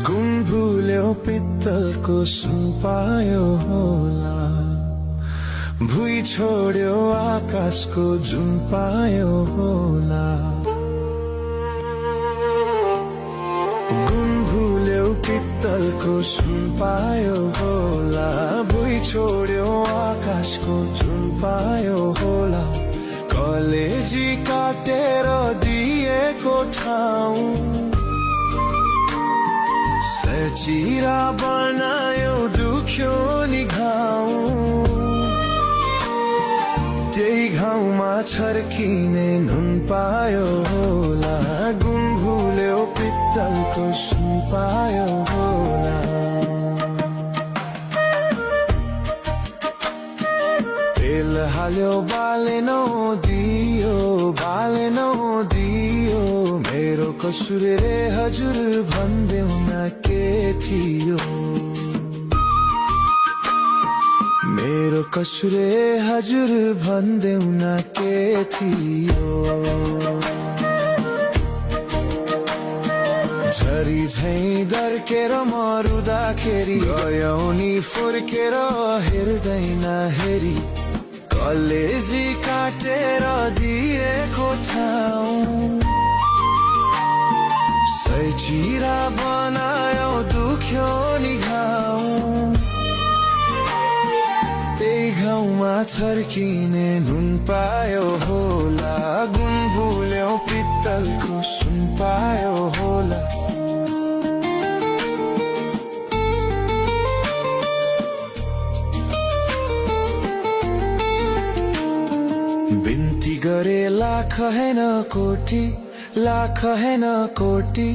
गुण भुल्यो पित्तलको सुन पायो होला, भुइँ छोड्यो आकाशको जुन पायो होला। गुण भुल्यो पित्तलको सुन पायो होला, भुइँ छोड्यो आकाशको जुन पायो होला। कलेजी काटेर दिएको ठाउँ सचिरा बनायो दुख्यो नि घाउ, त्यही घाउमा छर्किने नुन पायो होला। गुण भुल्यो पित्तलको सुन पायो होला। तेल हाल्यो बालेनौ दियो, बालेनौ दियो, मेरो कसुर रे हजुर भन्देऊ न के थियो। मेरो कसुर रे हजुर भन्देऊ न के थियो। झरी झैं दर्केर मरुँदाखेरि गयौ नि फुर्केर हेर्दैन हेरी, कलेजी काटेर दिएको ठाउँ सचिरा बनायो दुख्यो नि घाउ, त्यही घाउमा छर्किने नुन पायो होला। गुण भुल्यो पित्तलको सुन पायो होला। बिन्ती गरे लाख हैन कोटी, लाख हैन कोटी,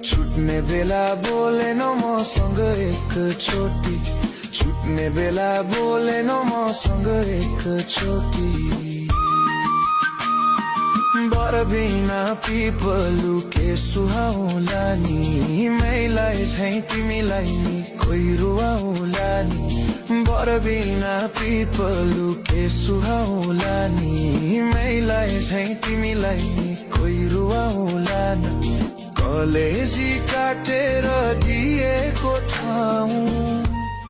छुट्ने बेला बोलेन मसँग एक चोटी, छुट्ने बेला बोलेन मसँग एक चोटी। बर बिना पिपलु के सुहाउला नि, मैलाई झैं तिमीलाई नि कोही रुवाउला नि। बर बिना पिपलु के सुहाउला नि, मैलाई झैं तिमीलाई नि कोही रुवाउला न। कलेजी काटेर दिएको ठाउँ